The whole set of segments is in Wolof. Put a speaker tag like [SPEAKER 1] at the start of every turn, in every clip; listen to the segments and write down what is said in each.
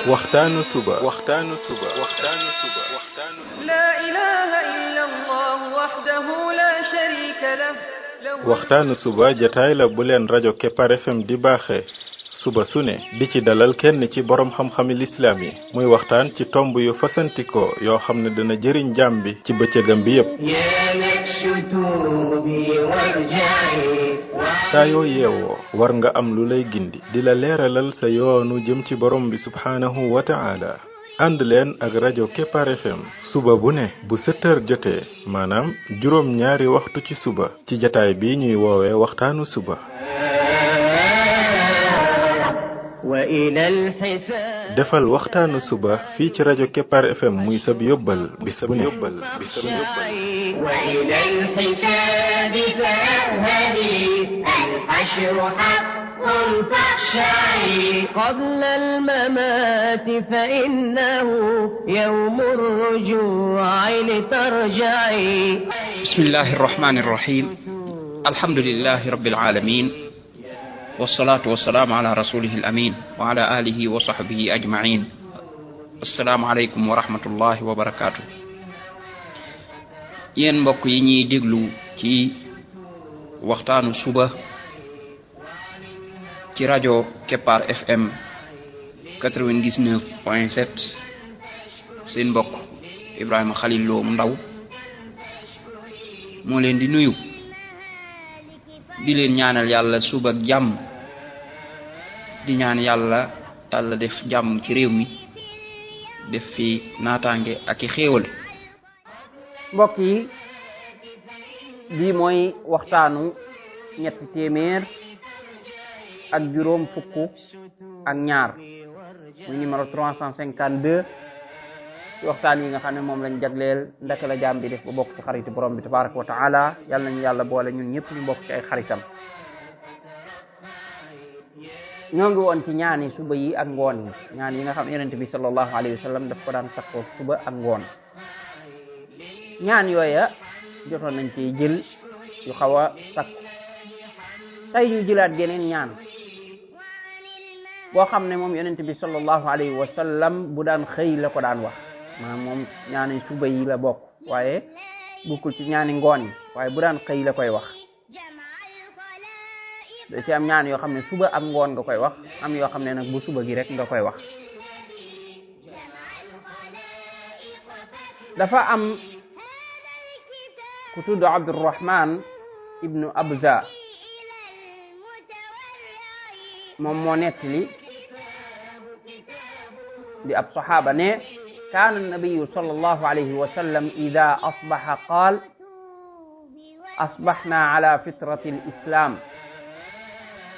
[SPEAKER 1] waxtaanu suba
[SPEAKER 2] لا إله إلا الله وحده لا شريك له
[SPEAKER 1] waxtaanu suba jataay la bu leen rajo Kepar FM di baaxee suba su ne di ci dalal kenn ci borom xam-xami lislaam yi muy waxtaan ci tomb yu fasantikoo yoo xam ne dana jëriñ jaam bi ci bëccëgam bi yépp saa yoo yeewoo war nga am lu lay gindi di la leeralal sa yoonu jëm ci borom bi subhaanahu wa ta'ala ànd leen ak rajo Kepar FM suba bu ne bu 7h jotee maanaam juróom ñaari waxtu ci suba ci jataay bi ñuy woowee waxtaanu suba defal waxtaanu suba fii ci rajo Kepar FM muy sab yóbbal bis bu ne
[SPEAKER 3] وإلى الحساب فاذهبي الحشر حق فاخشعي قبل الممات فإنه يوم الرجوع لترجعي
[SPEAKER 4] بسم الله الرحمن الرحيم الحمد لله رب العالمين والصلاة والسلام على رسوله الأمين وعلى آله وصحبه أجمعين السلام عليكم ورحمة الله وبركاته yéen mbokk yi ñuy déglu ci waxtaanu suba ci rajo Kepar FM 99.7 seen mbokk Ibrahima Khalil Lo Ndaw moo leen di nuyu di leen ñaanal yàlla suba ak jàmm di ñaan yàlla def jàmm ci réew mi def fi naataange ak i xéewal
[SPEAKER 5] mbokk yi bii mooy waxtaanu ñetti téeméer ak juróom fukk ak ñaar muy numéro 352 ci waxtaan yi nga xam ne moom lañ jagleel ndaka la jaam bi def ba bokk ci xariti borom bi tabaraka wa taala yàlla nañu yàlla boole ñun ñëpp ñu bokk ci ay xaritam ñoo ngi woon ci ñaani suba yi ak ngoon yi ñaan yi nga xam ne yonent bi sallallahu alayhi wa sallam daf ko daan sakkoo suba ak ngoon ñaan yooya jotoon nañ ci jël yu xaw a sakku tey ñu jëlaat geneen ñaan boo xam ne moom yonent bi sallallahu alayhi wa sallam bu daan xëy la ko daan wax maanaam moom ñaani suba yi la bokk waaye bokkul ci ñaani ngoon yi waaye bu daan xëy la koy wax da ci am ñaan yoo xam ne suba ak ngoon nga koy wax am yoo xam ne nag bu suba gi rek nga koy wax dafa am ku tudd Abdurrahman ibnu Abza moom moo nettali di ab saxaaba ne kaana annabiyu sallallahu alayhi wa sallam ida asbaxa qaal asbaxna ala fitrati alislam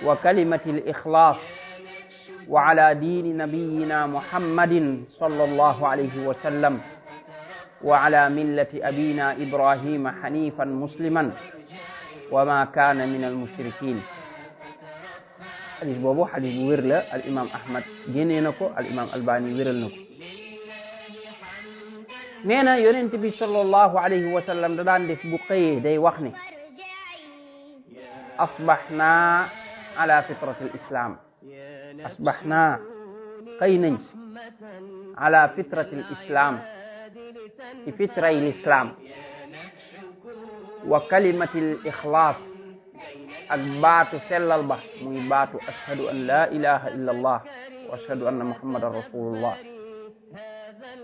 [SPEAKER 5] wa kalimati alixlaas wa ala diini nabiyina muhammadin sallallahu alayhi wa sallam وعلى ملة أبينا إبراهيم حنيفا مسلما وما كان من المشركين حديث بابو حديث ويرلا الإمام أحمد جنينكو الإمام الباني ويرلنكو نينا يونتبي صلى الله عليه وسلم دان ديف بو خيي داي واخني أصبحنا على فطرة الإسلام أصبحنا خيني على فطرة الإسلام في فطرة الإسلام وكلمة الإخلاص أكبات سلال به ميبات أشهد أن لا إله إلا الله وأشهد أن محمد رسول الله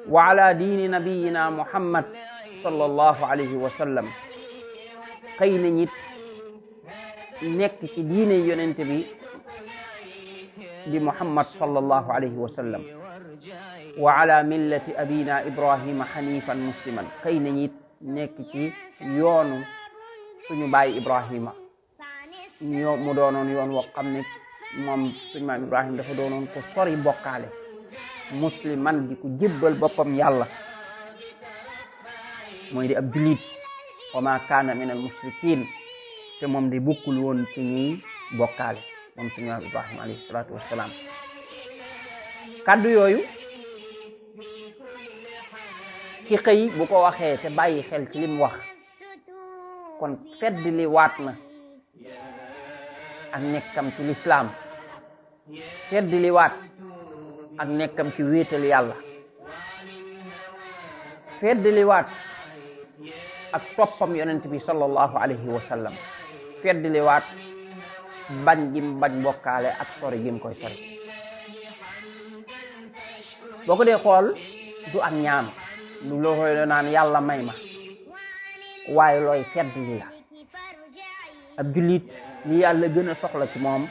[SPEAKER 5] وعلى دين نبينا محمد صلى الله عليه وسلم قين نيت نك في دين يونتبي دي محمد صلى الله عليه وسلم وعلى ملة أبينا إبراهيم حنيفا مسلما كي نيت نكتي يونو سنو باي إبراهيم ñoo mu doonoon yoon woo xam ne moom suñu maam Ibrahim dafa doonoon ko sori bokkaale musliman di ko jébbal boppam yàlla mooy di ab julit wa ma kaana min al mushrikin te moom di bokkul woon ci ñuy bokkaale moom suñu maam Ibrahim alayhi salaatu wassalaam kaddu yooyu ki xëy bu ko waxee te bàyyi xel ci lim wax kon fedd li waat na ak nekkam ci lislaam fedd li waat ak nekkam ci wéetal yàlla feddliwaat ak toppam yonent bi sallallahu alayhi wa sallam feddliwaat bañ gim bañ bokkaale ak sori gim koy sori boo ko dee xool du ak ñaan lu loo koy naan yàlla may ma waaye looy feddli la ab jullit li yàlla gën a soxla ci moom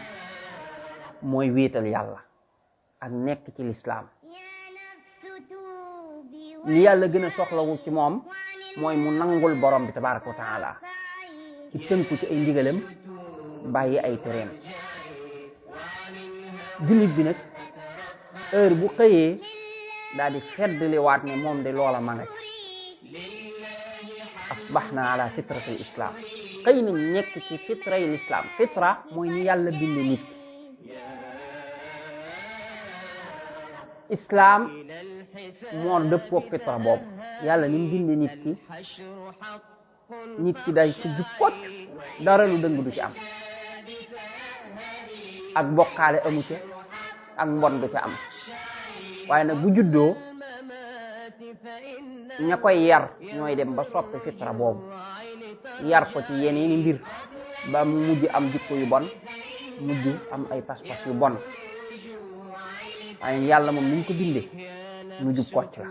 [SPEAKER 5] mooy wéetal yàlla ak nekk ci lislaam li yàlla gën a soxlawu ci moom mooy mu nangul borom bi tabaraka wa taala ci tënku ci ay ndigalam bàyyi ay tereem jullit bi nag heure bu xëyee daal di feddliwaat ne moom de loola ma nga ca asbaxna ala fitrati l islam xëy na nekk ci fitra yi l'islam fitra mooy ni yàlla bind nit islam moo dëppoo fitra boobu yàlla ni mu bind nit ki day ci jub kocc dara lu dëng du ci am ak bokkaale amu ca ak mbon du ca am waaye nag bu juddoo ña koy yar ñooy dem ba soppi fitra boobu yar ko ci yeneeni mbir ba mu mujj am jikko yu bon mujj am ay pas-pas yu bon waaye yàlla moom ni ñu ko bindee mu jub kocc la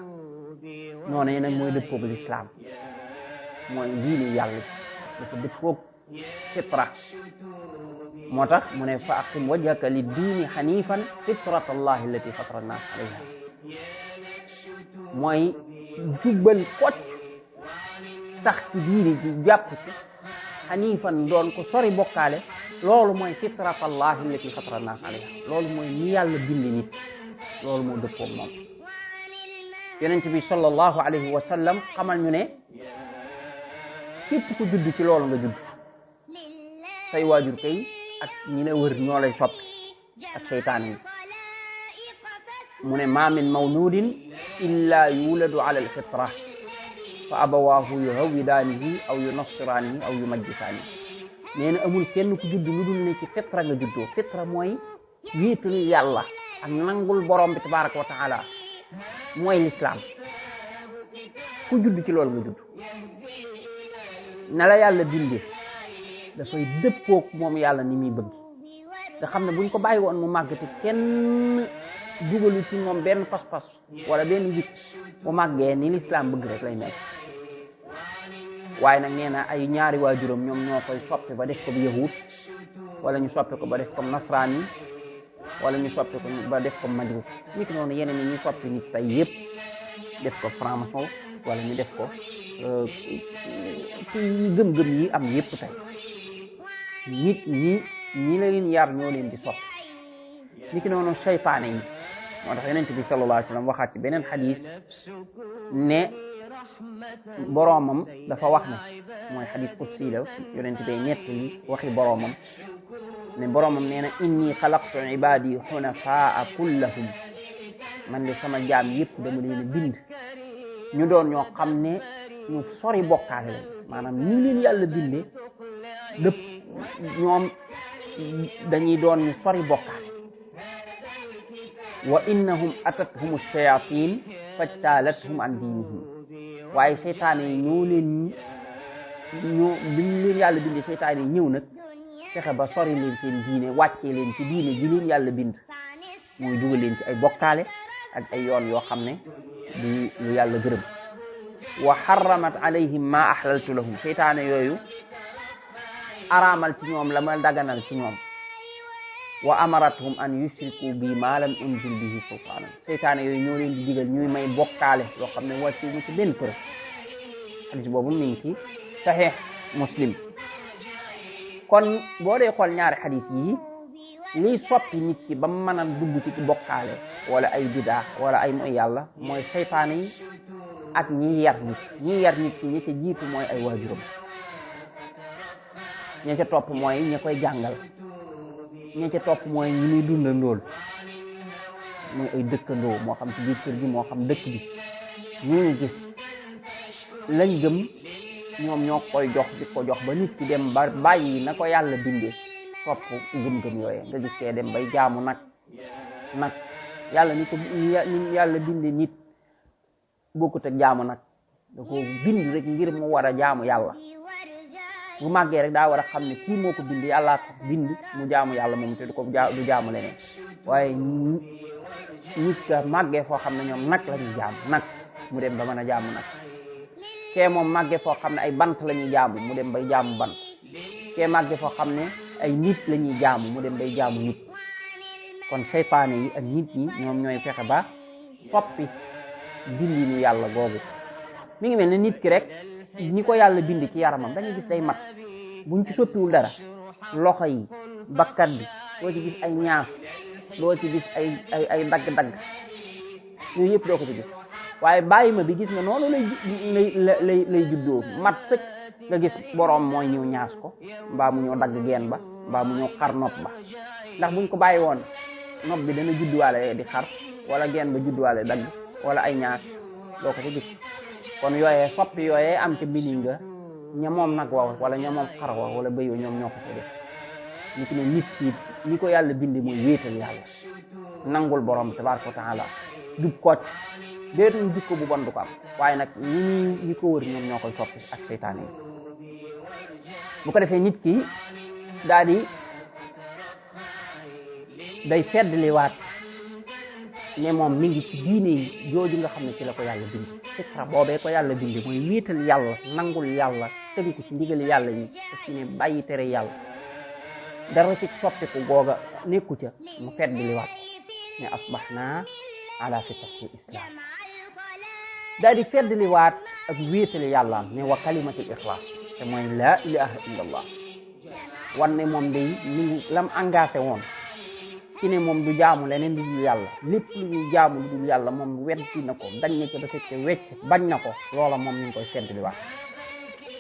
[SPEAKER 5] noonu nag mooy dëppoog lislaam mooy diine yàlla dafa dëppoog fitra moo tax mu ne fa aqim wajhaka li diini xanifan fitrat allahi allati fatara nnaas alayha mooy jubbal kocc sax ci diini ji jàpp ci xanifan doon ko sori bokkaale loolu mooy fitrat allahi allati fatara nnaas alayha loolu mooy ni yàlla bindi nit loolu moo dëppoog moom yonent bi sallallahu alayhi wa sallam xamal ñu ne képp ku judd ci loolu nga judd say waajur kay ak ñi la wër ñoo lay soppi ak seytaan yi mu ne ma min mawludin illa yuladu ala alfitra fa abawaahu yuhawwidaanihi aw yunassiraanihi aw yumajjisaanihi nee na amul kenn ku judd lu dul ne ci fitra nga juddoo fitra mooy wéetal yàlla ak nangul borom bi tabaraka wa taala mooy lislaam ku judd ci loolu nga judd na la yàlla bindee dafay dëppoog moom yàlla ni muy bëgg nga xam ne buñ ko bàyyi woon mu màgg te kenn dugalu ci moom benn pas-pas wala benn jik mu màggee ni lislaam bëgg rek lay mel waaye nag nee na ay ñaari waajuram ñoom ñoo koy soppi ba def ko bu yahud wala ñu soppi ko ba def ko nasraan yi wala ñu soppi ko ba def ko majus nit noonu yeneen yi ñu soppi nit tey yëpp def ko franc-maçon wala ñu def ko ci gëm-gëm yi am yëpp tey nit ñi la leen yar ñoo leen di soppi nit ki noonu seytaane yi moo tax yonent bi sallallahu alayhi wa sallam waxaat ci beneen xadis ne boroomam dafa wax ne mooy xadis qudsi la yonent bay nettali waxi boroomam ne boroomam nee na inni xalaqtu ibadi xunafaa kullahum man de sama jaam yëpp dama leen a bind ñu doon ñoo xam ne ñu sori bokkaale lañ maanaam ni leen yàlla binde dëpp ñoom dañuy doon ñu sori bokkaale wa innahum atathum shayatin fajtalathum an diinihim waaye seytaane yi biñ leen yàlla binde seytaane yi ñëw nag fexe ba sori leen seen diine wàccee leen ci diine ji leen yàlla bind mooy dugal leen ci ay bokkaale ak ay yoon yoo xam ne di lu yàlla gërëm wa harramat alayhim ma ahlaltu lahum seytaane yooyu araamal ci ñoom la ma daganal ci ñoom wa amarathum an yushriku bi ma lam unzil bihi sultaanan seytaane yooyu ñoo leen di digal ñuy may bokkaale yoo xam ne wàccu mu ci benn preuve hadis boobu mi ngi ci sahih muslim kon boo dee xool ñaari hadis yi liy soppi nit ki ba mën a dugg ci bokkaale wala ay bidaa wala ay mooy yàlla mooy seytaane yi ak ñi yar nit ki ñi ca jiitu mooy ay waajuram ña ca topp mooy ña koy jàngal ña ca topp mooy ñi muy dundandool mooy ay dëkkandoo moo xam ci biir kër gi moo xam dëkk bi ñu gis lañ gëm ñoom ñoo koy jox di ko jox ba nit ki dem ba bàyyi na ko yàlla bindee topp gëm-gëm yooye nga gis kee dem bay jaamu nag yàlla ni yàlla binde nit bokkut ak jaamu nag da ko bind rek ngir mu war a jaamu yàlla bu màggee rek daa war a xam ne kii moo ko bind yàllaa ko bind mu jaamu yàlla moom te du jaamu leneen waaye nit ka màggee foo xam ne ñoom nag la ñuy jaamu nag mu dem ba mën a jaamu nag kee moom màggee foo xam ne ay bant la ñuy jaamu mu dem bay jaamu bant kee màggee foo xam ne ay nit la ñuy jaamu mu dem bay jaamu nit kon seytaane yi ak nit ñi ñoom ñooy fexe ba soppi bindinu yàlla googu mi ngi mel ne nit ki rek ni ko yàlla bind ci yaramam dañuy gis day mat buñ ci soppiwul dara loxo yi bakkat bi doo ci gis ay ñaas doo ci gis ay dagg-dagg yooyu yëpp doo ko ci gis waaye bàyyi ma bi gis nga noonu lay juddoo mat sëkk nga gis boroom mooy ñëw ñaas ko mbaa mu ñëw dagg geen ba mbaa mu ñëw xar nopp ba ndax buñ ko bàyyi woon nopp bi dana judduwaale di xar wala geen ba judduwaale dagg wala ay ñaas doo ko ci gis kon yooyee soppi yooyee am ca bini nga ña moom nag wa wala ña moom xar wa wala bëy wa ñoom ñoo ko ci def ni ki ne nit ki ni ko yàlla bindi mooy wéetal yàlla nangul borom tabaraka wa taala jub kocc déetuñ jikko bu bon du ko am waaye nag ñi ko wër ñoom ñoo koy soppi ak seytaane yi bu ko defee nit ki daal di day feddliwaat ne moom mi ngi ci diine yi jooju nga xam ne ci la ko yàlla bind fikra boobee ko yàlla bind mooy wéetal yàlla nangul yàlla tënku ci ndigali yàlla yi te ci ne bàyyi tere yàlla dara ci soppiku googa nekku ca mu feddliwaat ne asbahna ala fitratil islam daal di feddliwaat ak wéetali yàllaam ne wa kalimatul ixlaas te mooy laa ilaha illa allah wan ne moom day mi ngi lam engagé woon ci ne moom du jaamu leneen lu dul yàlla lépp lu ñuy jaamu lu dul yàlla moom weddi na ko dañ na ko dafa te wecc bañ na ko loola moom ñu ngi koy feddliwaat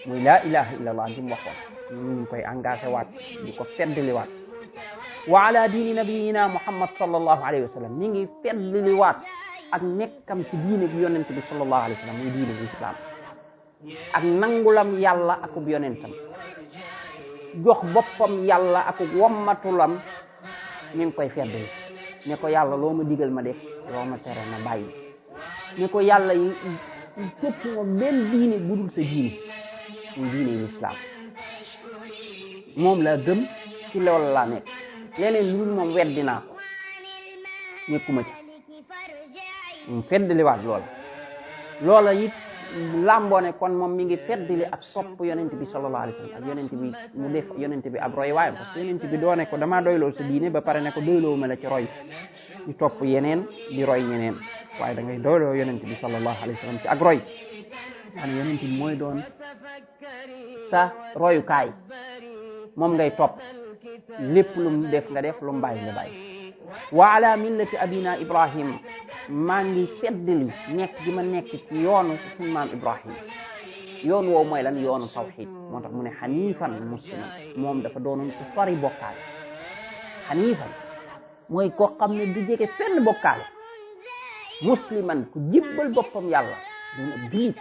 [SPEAKER 5] muy laa ilaha illa allah di mu waxoon ñu ngi koy engagé waat di ko feddliwaat wa ala diini nabiyina muhammad sallallahu alayhi wa sallam ñi ngi feddliwaat ak nekkam ci diine bi yonent bi sallallahu alayhi wa sallam muy diine bi islam ak nangulam yàlla akub yonentam jox boppam yàlla akub wommatulam mi ngi koy feddali ne ko yàlla loo ma digal ma def loo ma tere ma bàyyi ne ko yàlla yi topp ma benn diine budul sa diine muy diine l'islam moom laa gëm ci loolu laa nekk leneen lu dul moom weddi naa ko nekkuma ci mu feddaliwaat loola it làmboone kon moom mi ngi feddali ak sopp yonent bi sallallahu alayhi wa sallam ak yonent bi mu def yonent bi ab roy waayam parce que yonent bi doone ko damaa doyloo sa diine ba pare ne ko doyloo ma la ci roy di topp yeneen di roy ñeneen waaye da ngay doyloo yonent bi sallallahu alayhi wa sallam ci ak roy maanaam yonent bi mooy doon sa royukaay moom ngay topp lépp lu mu def nga def lu mu bàyyi nga bàyyi wa ala millati abina ibrahim maa ngi feddali nekk gi ma nekk ci yoonu suñu maam ibrahim yoon woowu mooy lan yoonu tawxid moo tax mu ne xanifan musliman moom dafa doonoon ku sori bokkaale xanifan mooy koo xam ne du jege fenn bokkaale musliman ku jibbal boppam yàlla doon ab julit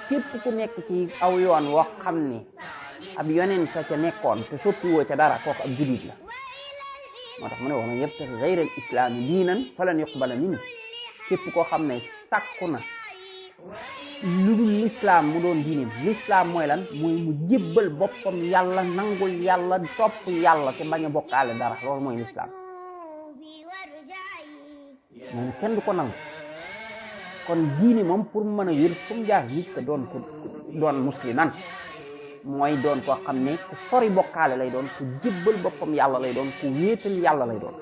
[SPEAKER 5] képp ku nekk ci aw yoon woo xam ne ab yonent sa ca nekkoon te soppiwoo ca dara kooku ab julit la moo tax mu ne wa man yabtaxi gayra al islaami diinan falan yuqbala minhu képp koo xam ne sàkku na lu dul l'islam mu doon diineem l'islam mooy lan mooy mu jébbal boppam yàlla nangul yàlla topp yàlla te bañ a bokkaale dara loolu mooy l'islam moom kenn du ko nangu kon diine moom pour mën a wér fu mu jaar nit ko doon musliman mooy doon koo xam ne ku sori bokkaale lay doon ku jébbal boppam yàlla lay doon ku wéetal yàlla lay doon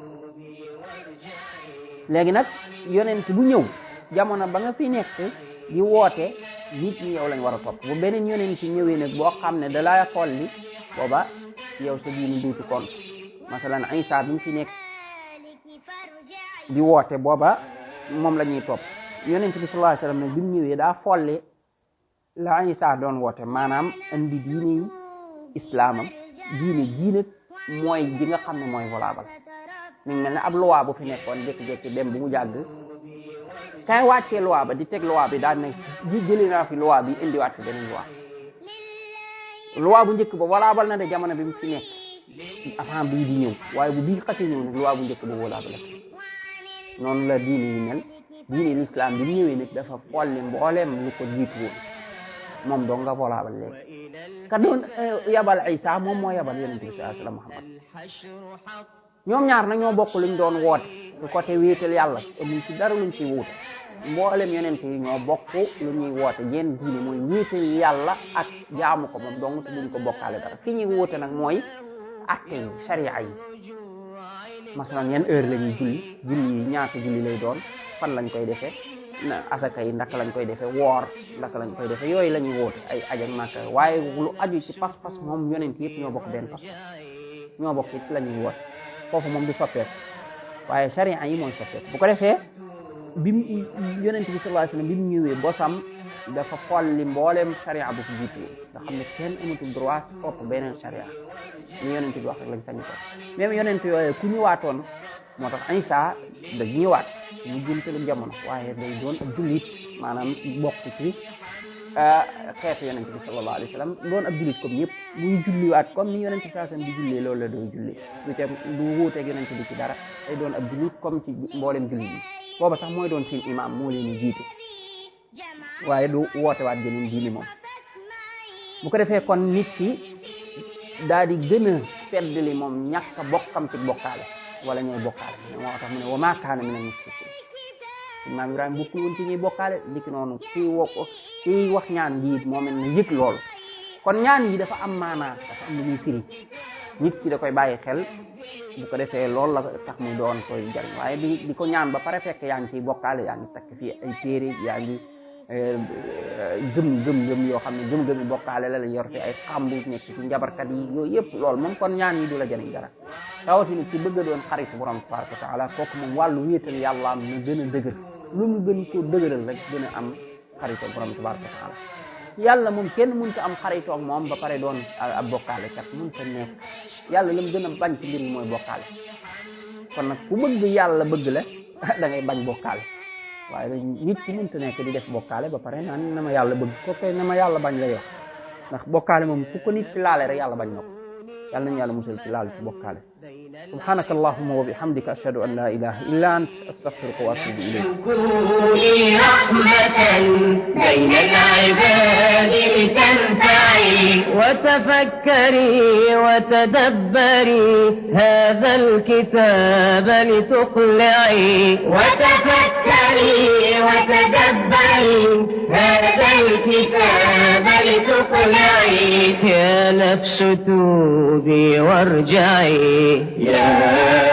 [SPEAKER 5] léegi nag yonent bu ñëw jamono ba nga fi nekk di woote nit ñi yow lañ war a topp bu beneen yonent ñëwee nag boo xam ne da lay xolli booba yow sa diine duutu compte masalan Isa bi mu fi nekk di woote booba moom la ñuy topp yonent bi sallallahu alayhi wasallam nag bi mu ñëwee daa folli la Isa doon woote maanaam andi diine islaamam diine mooy ji nga xam ne mooy valable mi ngi mel ne ab loi bu fi nekkoon jékki-jékki dem bu mu jàgg kay wàccee loi ba di teg loi bi daal ne jëlee naa fi loi bi indiwaat fi beneen loi bu njëkk ba valable na de jamono bi mu fi nekk avant bii di ñëw waaye bu bii xasee ñëw nag loi bu njëkk ba wóolaa la noonu la diine yi mel diine l'islam bi ñëwee nag dafa folli mbooleem lu ko jiitu woon moom doo nga wóolaabal léegi ka doon yabal Isa moom moo yabal yonent bi sallallahu alayhi wa sallam Muhammad ñoom ñaar nag ñoo bokk luñ doon woote ci côté wéetal yàlla amuñ ci dara luñ ciy wuute mboolem yonent yi ñoo bokk lu ñuy woote jenn diine mooy wéetal yàlla ak jaamu ko moom dong te duñ ko bokkaale dara fi ñuy wuute nag mooy acte yi sharia yi masalan yan heure la ñuy julli yi ñaata julli lay doon fan lañ koy defee asaka yi ndaka lañ koy defee woor ndaka lañ koy defee yooyu la ñuy woote ay aj ak Makka waaye lu aju ci pas-pas moom yonent yëpp ñoo bokk benn pas ñoo bokk it la ñuy woote foofu moom du soppeeku waaye sharia yi mooy soppeeku bu ko defee bi yonent bi sallallahu alayhi wasallam bi mu ñëwee bosam dafa folli mbooleem sharia bu ko jiitu nga xam ne kenn amatul droit topp beneen sharia ni yonent bi wax rek lañ sañu ko même yonent yooyu ku ñëwaatoon moo tax Isa da ñëwaat mu jëntalu jamono waaye day doon ab jullit maanaam bokk ci xeetu yonent bi sallallahu alayhi wasallam doon ab jullit comme ñëpp muy julliwaat comme ni yonent bi sallallahu alayhi wasallam di jullee loolu la doon julli du wuuteeg yonent bi ci dara day doon ab jullit comme ci mboolem jullit yi booba sax mooy doon seen imam moo leen di jiite waaye du woote waat jeneen diini moom bu ko defee kon nit ki daal di gën a feddali moom ñàkk a bokkam ci bokkaale wala ñooy bokkaale moo tax mu ne wa maa kaana minal mushrikiin maam Ibrahima bokkul woon ci ñuy bokkaale ndiki noonu kii wax ñaan yi moo mel ne yëg loolu kon ñaan yi dafa am maanaa dafa am lu muy firi nit ki da koy bàyyi xel bu ko defee loolu la tax mu doon koy jariñ waaye di ko ñaan ba pare fekk yaa ngi ciy bokkaale yaa ngi takk fii ay téere yaa ngi gëm yoo xam ne gëm-gëmi bokkaale la yor fi ay xambu nekk ci njabarkat yi yooyu yëpp loolu moom kon ñaan yi du la jariñ dara rawatina ci bëgg a doon xaritu borom tabaraka wa taala kooku moom wàllu wéetal yàlla am na gën a dëgër lu mu gën ko dëgëral rek gën a am xaritu borom tabaraka wa taala yàlla moom kenn mënta am xaritoo ak moom ba pare doon ab bokkaale kat mënta nekk yàlla la mu gën a bañ ci mbir yi mooy bokkaale kon nag ku bëgg yàlla bëgg la da ngay bañ bokkaale waaye nit ki mënta nekk di def bokkaale ba pare naan na ma yàlla bëgg ko kay na ma yàlla bañ lay wax ndax bokkaale moom fu ko nit ci laale rek yàlla bañ na ko yàlla nañu yàlla musal ci laal ci bokkaale subhanaka allahumma wa bihamdika ashhadu an la ilaha illa ant astaghfiruka wa atubu ilayk
[SPEAKER 3] كوني رحمة بين العباد لتنفعي
[SPEAKER 2] وتفكري وتدبري هذا الكتاب لتقلعي
[SPEAKER 3] وتفكري وتدبري هذا الكتاب لتقلعي
[SPEAKER 2] يا نفس توبي وارجعي
[SPEAKER 3] يا